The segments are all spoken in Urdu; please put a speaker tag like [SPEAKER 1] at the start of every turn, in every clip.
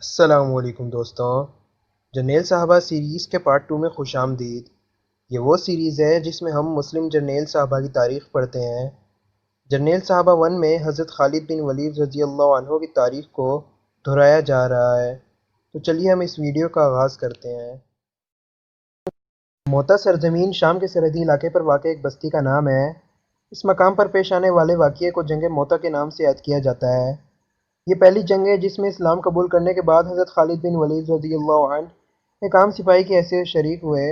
[SPEAKER 1] السلام علیکم دوستوں، جرنیل صاحبہ سیریز کے پارٹ 2 میں خوش آمدید۔ یہ وہ سیریز ہے جس میں ہم مسلم جرنیل صاحبہ کی تاریخ پڑھتے ہیں۔ جرنیل صاحبہ 1 میں حضرت خالد بن ولید رضی اللہ عنہ کی تاریخ کو دہرایا جا رہا ہے، تو چلیے ہم اس ویڈیو کا آغاز کرتے ہیں۔ موتا سرزمین شام کے سرحدی علاقے پر واقع ایک بستی کا نام ہے۔ اس مقام پر پیش آنے والے واقعے کو جنگ موتا کے نام سے یاد کیا جاتا ہے۔ یہ پہلی جنگ ہے جس میں اسلام قبول کرنے کے بعد حضرت خالد بن ولید رضی اللہ عنہ ایک عام سپاہی کی حیثیت شریک ہوئے،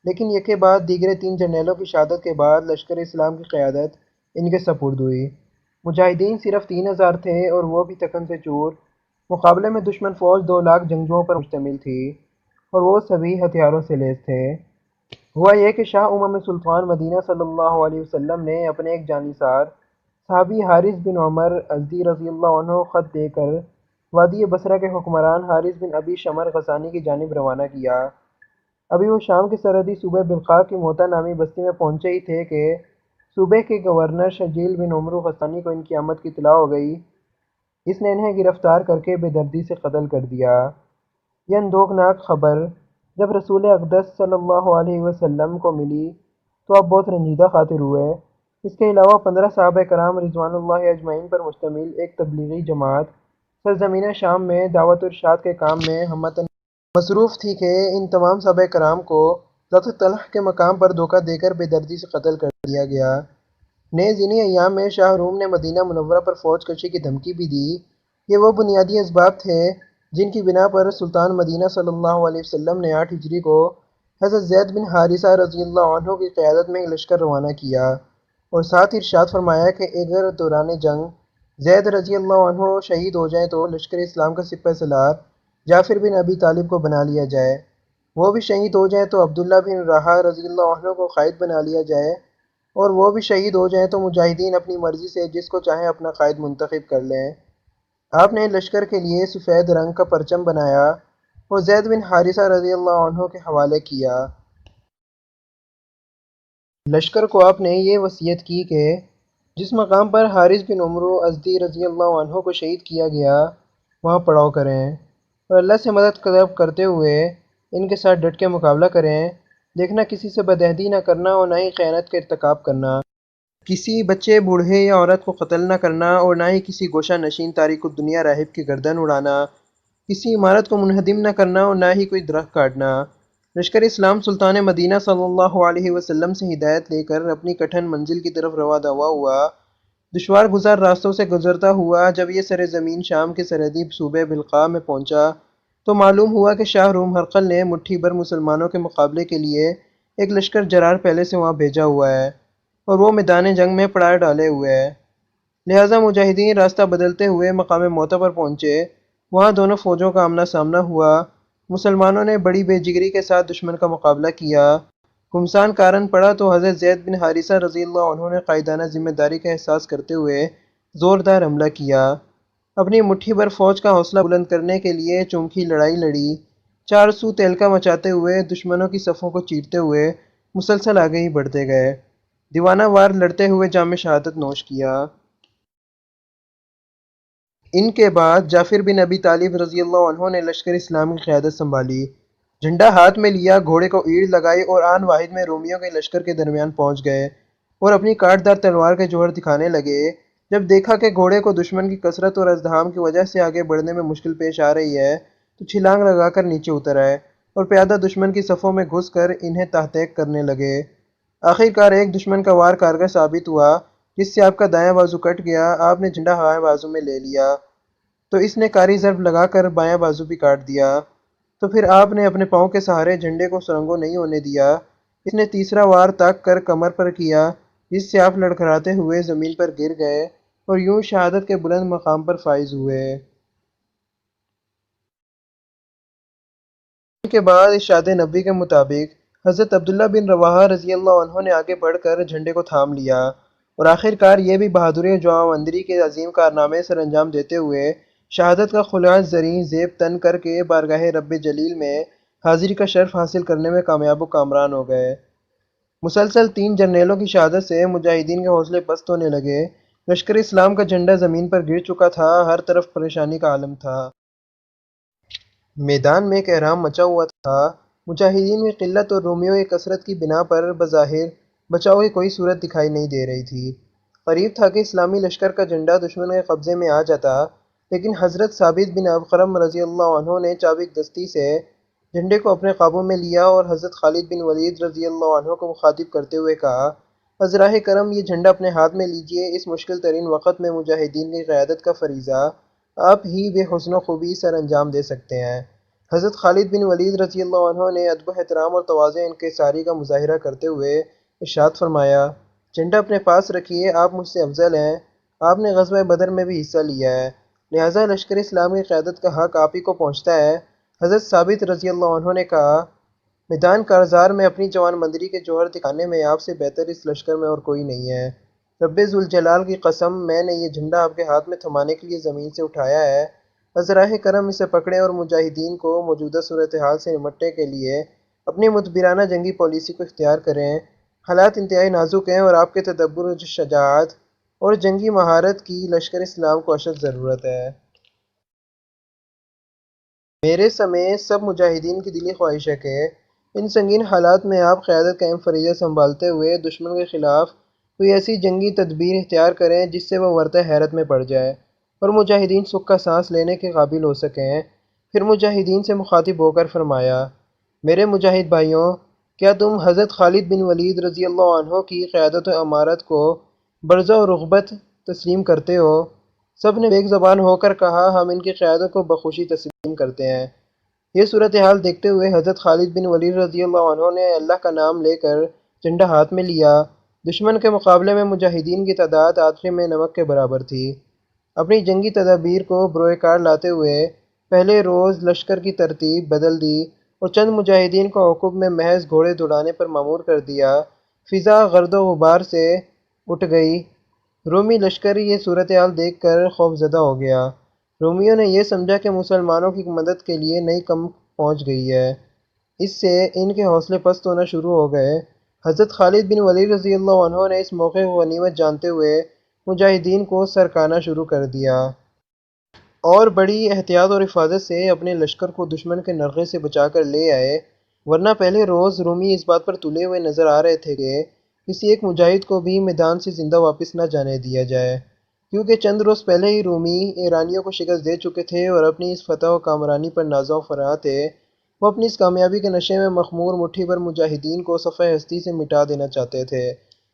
[SPEAKER 1] لیکن یکے بعد دیگر 3 جرنیلوں کی شہادت کے بعد لشکر اسلام کی قیادت ان کے سپرد ہوئی۔ مجاہدین صرف 3000 تھے اور وہ بھی تکن سے چور۔ مقابلے میں دشمن فوج 2 لاکھ جنگجوؤں پر مشتمل تھی اور وہ سبھی ہتھیاروں سے لیس تھے۔ ہوا یہ کہ شاہ سلطان مدینہ صلی اللہ علیہ وسلم نے اپنے ایک جانثار صحابی حارث بن عمر ازدی رضی اللہ عنہ خط دے کر وادی بصرہ کے حکمران حارث بن ابی شمر غسانی کی جانب روانہ کیا۔ ابھی وہ شام کے سرحدی صوبہ بلقاء کی موتا نامی بستی میں پہنچے ہی تھے کہ صوبے کے گورنر شجیل بن عمرو غسانی کو ان کی آمد کی اطلاع ہو گئی۔ اس نے انہیں گرفتار کر کے بے دردی سے قتل کر دیا۔ یہ اندوہناک خبر جب رسول اقدس صلی اللہ علیہ وسلم کو ملی تو آپ بہت رنجیدہ خاطر ہوئے۔ اس کے علاوہ 15 صحابہ کرام رضوان اللہ اجمعین پر مشتمل ایک تبلیغی جماعت سرزمین شام میں دعوت و ارشاد کے کام میں ہمتاً مصروف تھی کہ ان تمام صحابہ کرام کو ذات طلح کے مقام پر دھوکہ دے کر بے دردی سے قتل کر دیا گیا۔ نیز انہی ایام میں شاہ روم نے مدینہ منورہ پر فوج کشی کی دھمکی بھی دی۔ یہ وہ بنیادی اسباب تھے جن کی بنا پر سلطان مدینہ صلی اللہ علیہ وسلم نے 8 ہجری کو حضرت زید بن حارثہ رضی اللہ عنہ کی قیادت میں ایک لشکر روانہ کیا اور ساتھ ارشاد فرمایا کہ اگر دوران جنگ زید رضی اللہ عنہ شہید ہو جائیں تو لشکر اسلام کا سپہ سالار جعفر بن ابی طالب کو بنا لیا جائے، وہ بھی شہید ہو جائیں تو عبداللہ بن رواحہ رضی اللہ عنہ کو قائد بنا لیا جائے، اور وہ بھی شہید ہو جائیں تو مجاہدین اپنی مرضی سے جس کو چاہیں اپنا قائد منتخب کر لیں۔ آپ نے لشکر کے لیے سفید رنگ کا پرچم بنایا اور زید بن حارثہ رضی اللہ عنہ کے حوالے کیا۔ لشکر کو آپ نے یہ وصیت کی کہ جس مقام پر حارث بن عمرو ازدی رضی اللہ عنہ کو شہید کیا گیا وہاں پڑاؤ کریں اور اللہ سے مدد طلب کرتے ہوئے ان کے ساتھ ڈٹ کے مقابلہ کریں۔ دیکھنا کسی سے بدعہدی نہ کرنا اور نہ ہی خیانت کا ارتکاب کرنا، کسی بچے بوڑھے یا عورت کو قتل نہ کرنا اور نہ ہی کسی گوشہ نشین تاریک الدنیا راہب کی گردن اڑانا، کسی عمارت کو منہدم نہ کرنا اور نہ ہی کوئی درخت کاٹنا۔ لشکر اسلام سلطان مدینہ صلی اللہ علیہ وسلم سے ہدایت لے کر اپنی کٹھن منزل کی طرف رواں دوا ہوا۔ دشوار گزار راستوں سے گزرتا ہوا جب یہ سرزمین شام کے سرحدی صوبہ بلقاء میں پہنچا تو معلوم ہوا کہ شاہ روم ہرقل نے مٹھی بھر مسلمانوں کے مقابلے کے لیے ایک لشکر جرار پہلے سے وہاں بھیجا ہوا ہے اور وہ میدان جنگ میں پڑاؤ ڈالے ہوئے ہے۔ لہٰذا مجاہدین راستہ بدلتے ہوئے مقام موتا پر پہنچے۔ وہاں دونوں فوجوں کا آمنا سامنا ہوا۔ مسلمانوں نے بڑی بے جگری کے ساتھ دشمن کا مقابلہ کیا۔ گھمسان کارن پڑا تو حضرت زید بن حارثہ رضی اللہ عنہ نے قائدانہ ذمہ داری کا احساس کرتے ہوئے زوردار حملہ کیا۔ اپنی مٹھی بھر فوج کا حوصلہ بلند کرنے کے لیے چونکھی لڑائی لڑی۔ چار سو تہلکہ مچاتے ہوئے دشمنوں کی صفوں کو چیرتے ہوئے مسلسل آگے ہی بڑھتے گئے۔ دیوانہ وار لڑتے ہوئے جام شہادت نوش کیا۔ ان کے بعد جعفر بن ابی طالب رضی اللہ عنہ نے لشکر اسلام کی قیادت سنبھالی۔ جھنڈا ہاتھ میں لیا، گھوڑے کو ایڑ لگائی اور آن واحد میں رومیوں کے لشکر کے درمیان پہنچ گئے اور اپنی کاٹ دار تلوار کے جوہر دکھانے لگے۔ جب دیکھا کہ گھوڑے کو دشمن کی کثرت اور ازدحام کی وجہ سے آگے بڑھنے میں مشکل پیش آ رہی ہے تو چھلانگ لگا کر نیچے اتر آئے اور پیادہ دشمن کی صفوں میں گھس کر انہیں تحطیق کرنے لگے۔ آخر کار ایک دشمن کا وار کارگر ثابت ہوا جس سے آپ کا دایاں بازو کٹ گیا۔ آپ نے جھنڈا بائیں بازو میں لے لیا تو اس نے کاری ضرب لگا کر بایاں بازو بھی کاٹ دیا۔ تو پھر آپ نے اپنے پاؤں کے سہارے جھنڈے کو سرنگوں نہیں ہونے دیا۔ اس نے تیسرا وار تاک کر کمر پر کیا جس سے آپ لڑکھڑاتے ہوئے زمین پر گر گئے اور یوں شہادت کے بلند مقام پر فائز ہوئے۔ ان کے بعد ارشاد نبی کے مطابق حضرت عبداللہ بن رواحہ رضی اللہ عنہ نے آگے بڑھ کر جھنڈے کو تھام لیا اور آخر کار یہ بھی بہادری اور جوانمردی کے عظیم کارنامے سر انجام دیتے ہوئے شہادت کا خلاصہ زریں زیب تن کر کے بارگاہ رب جلیل میں حاضری کا شرف حاصل کرنے میں کامیاب و کامران ہو گئے۔ مسلسل 3 جرنیلوں کی شہادت سے مجاہدین کے حوصلے پست ہونے لگے۔ لشکر اسلام کا جھنڈا زمین پر گر چکا تھا، ہر طرف پریشانی کا عالم تھا۔ میدان میں کہرام مچا ہوا تھا۔ مجاہدین میں قلت اور رومیوں کی کثرت کی بنا پر بظاہر بچاؤ کی کوئی صورت دکھائی نہیں دے رہی تھی۔ قریب تھا کہ اسلامی لشکر کا جھنڈا دشمن کے قبضے میں آ جاتا، لیکن حضرت ثابت بن ابقرم رضی اللہ عنہ نے چابک دستی سے جھنڈے کو اپنے قابو میں لیا اور حضرت خالد بن ولید رضی اللہ عنہ کو مخاطب کرتے ہوئے کہا، حضرائے کرم، یہ جھنڈا اپنے ہاتھ میں لیجئے، اس مشکل ترین وقت میں مجاہدین کی قیادت کا فریضہ آپ ہی بے حسن و خوبی سر انجام دے سکتے ہیں۔ حضرت خالد بن ولید رضی اللہ عنہ نے ادب و احترام اور تواضع انکساری کا مظاہرہ کرتے ہوئے ارشاد فرمایا، جھنڈا اپنے پاس رکھیے، آپ مجھ سے افضل ہیں، آپ نے غزوہ بدر میں بھی حصہ لیا ہے، لہٰذا لشکر اسلام کی قیادت کا حق آپ ہی کو پہنچتا ہے۔ حضرت ثابت رضی اللہ عنہ نے کہا، میدان کارزار میں اپنی جوان بندری کے جوہر دکھانے میں آپ سے بہتر اس لشکر میں اور کوئی نہیں ہے۔ رب ذوالجلال کی قسم، میں نے یہ جھنڈا آپ کے ہاتھ میں تھمانے کے لیے زمین سے اٹھایا ہے۔ حضرائے کرم، اسے پکڑیں اور مجاہدین کو موجودہ صورتحال سے نمٹنے کے لیے اپنی مدبرانہ جنگی پالیسی کو اختیار کریں۔ حالات انتہائی نازک ہیں اور آپ کے تدبر و شجاعت اور جنگی مہارت کی لشکر اسلام کو اشد ضرورت ہے۔ میرے سمیت سب مجاہدین کی دلی خواہش ہے کہ ان سنگین حالات میں آپ قیادت کا اہم فریضہ سنبھالتے ہوئے دشمن کے خلاف کوئی ایسی جنگی تدبیر اختیار کریں جس سے وہ ورطہ حیرت میں پڑ جائے اور مجاہدین سکھ کا سانس لینے کے قابل ہو سکیں۔ پھر مجاہدین سے مخاطب ہو کر فرمایا، میرے مجاہد بھائیوں، کیا تم حضرت خالد بن ولید رضی اللہ عنہ کی قیادت و امارت کو برزہ و رغبت تسلیم کرتے ہو؟ سب نے ایک زبان ہو کر کہا، ہم ان کی قیادت کو بخوشی تسلیم کرتے ہیں۔ یہ صورتحال دیکھتے ہوئے حضرت خالد بن ولید رضی اللہ عنہ نے اللہ کا نام لے کر جھنڈا ہاتھ میں لیا۔ دشمن کے مقابلے میں مجاہدین کی تعداد آتشے میں نمک کے برابر تھی۔ اپنی جنگی تدابیر کو بروئے کار لاتے ہوئے پہلے روز لشکر کی ترتیب بدل دی اور چند مجاہدین کو عقب میں محض گھوڑے دوڑانے پر مامور کر دیا۔ فضا گرد و غبار سے اٹھ گئی۔ رومی لشکر یہ صورتحال دیکھ کر خوفزدہ ہو گیا۔ رومیوں نے یہ سمجھا کہ مسلمانوں کی مدد کے لیے نئی کم پہنچ گئی ہے۔ اس سے ان کے حوصلے پست ہونا شروع ہو گئے۔ حضرت خالد بن ولید رضی اللہ عنہ نے اس موقع کو غنیمت جانتے ہوئے مجاہدین کو سرکانا شروع کر دیا اور بڑی احتیاط اور حفاظت سے اپنے لشکر کو دشمن کے نرغے سے بچا کر لے آئے، ورنہ پہلے روز رومی اس بات پر تلے ہوئے نظر آ رہے تھے کہ کسی ایک مجاہد کو بھی میدان سے زندہ واپس نہ جانے دیا جائے، کیونکہ چند روز پہلے ہی رومی ایرانیوں کو شکست دے چکے تھے اور اپنی اس فتح و کامرانی پر نازاں و فرحاں تھے۔ وہ اپنی اس کامیابی کے نشے میں مخمور مٹھی بھر مجاہدین کو صفحہ ہستی سے مٹا دینا چاہتے تھے،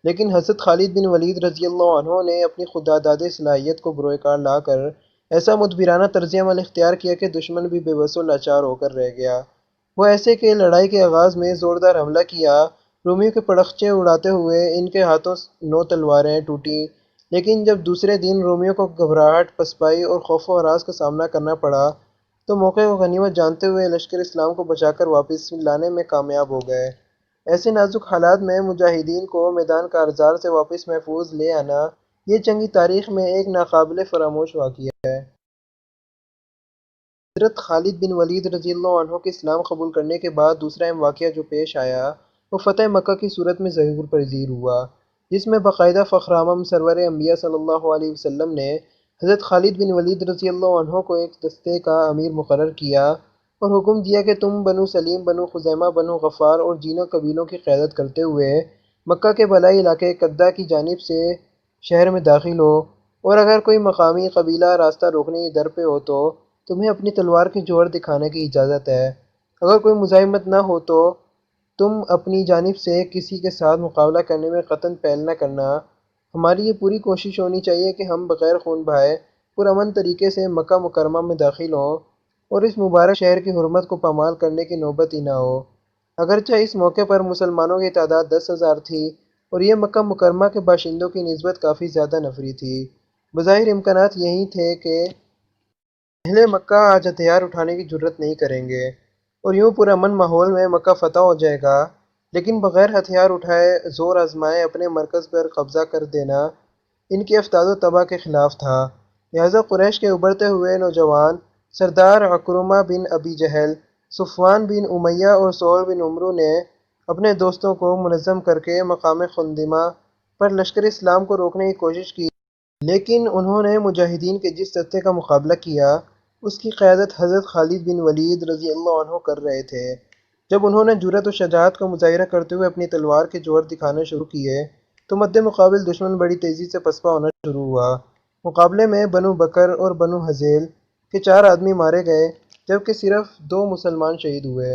[SPEAKER 1] لیکن حضرت خالد بن ولید رضی اللہ عنہ نے اپنی خودداد صلاحیت کو بروئے کار لا کر ایسا مدبرانہ طرز عمل اختیار کیا کہ دشمن بھی بے بس و لاچار ہو کر رہ گیا۔ وہ ایسے کہ لڑائی کے آغاز میں زوردار حملہ کیا، رومیوں کے پڑخچے اڑاتے ہوئے ان کے ہاتھوں 9 تلواریں ٹوٹیں، لیکن جب دوسرے دن رومیوں کو گھبراہٹ، پسپائی اور خوف و ہراس کا سامنا کرنا پڑا تو موقع کو غنیمت جانتے ہوئے لشکر اسلام کو بچا کر واپس لانے میں کامیاب ہو گئے۔ ایسے نازک حالات میں مجاہدین کو میدان کارزار سے واپس محفوظ لے آنا یہ جنگی تاریخ میں ایک ناقابل فراموش واقعہ ہے۔ حضرت خالد بن ولید رضی اللہ عنہ کے اسلام قبول کرنے کے بعد دوسرا اہم واقعہ جو پیش آیا وہ فتح مکہ کی صورت میں ظہور پذیر ہوا، جس میں باقاعدہ فخر اعظم سرور انبیاء صلی اللہ علیہ وسلم نے حضرت خالد بن ولید رضی اللہ عنہ کو ایک دستے کا امیر مقرر کیا اور حکم دیا کہ تم بنو سلیم، بنو خزیمہ، بنو غفار اور جینوں قبیلوں کی قیادت کرتے ہوئے مکہ کے بالائی علاقے کدہ کی جانب سے شہر میں داخل ہو، اور اگر کوئی مقامی قبیلہ راستہ روکنے کی در پہ ہو تو تمہیں اپنی تلوار کے جوہر دکھانے کی اجازت ہے۔ اگر کوئی مزاحمت نہ ہو تو تم اپنی جانب سے کسی کے ساتھ مقابلہ کرنے میں قطعاً پہل نہ کرنا۔ ہماری یہ پوری کوشش ہونی چاہیے کہ ہم بغیر خون بہائے پرامن طریقے سے مکہ مکرمہ میں داخل ہوں اور اس مبارک شہر کی حرمت کو پامال کرنے کی نوبت ہی نہ ہو۔ اگرچہ اس موقع پر مسلمانوں کی تعداد 10,000 تھی اور یہ مکہ مکرمہ کے باشندوں کی نسبت کافی زیادہ نفری تھی، بظاہر امکانات یہی تھے کہ اہل مکہ آج ہتھیار اٹھانے کی جرات نہیں کریں گے اور یوں پرامن ماحول میں مکہ فتح ہو جائے گا، لیکن بغیر ہتھیار اٹھائے زور آزمائے اپنے مرکز پر قبضہ کر دینا ان کی افتاد و تباہ کے خلاف تھا۔ لہٰذا قریش کے ابھرتے ہوئے نوجوان سردار عکرمہ بن ابی جہل، صفوان بن امیہ اور سہیل بن عمرو نے اپنے دوستوں کو منظم کر کے مقام خندمہ پر لشکر اسلام کو روکنے کی کوشش کی، لیکن انہوں نے مجاہدین کے جس دستے کا مقابلہ کیا اس کی قیادت حضرت خالد بن ولید رضی اللہ عنہ کر رہے تھے۔ جب انہوں نے جرأت و شجاعت کا مظاہرہ کرتے ہوئے اپنی تلوار کے جوہر دکھانے شروع کیے تو مد مقابل دشمن بڑی تیزی سے پسپا ہونا شروع ہوا۔ مقابلے میں بنو بکر اور بنو ہذیل کے 4 آدمی مارے گئے جبکہ صرف 2 مسلمان شہید ہوئے۔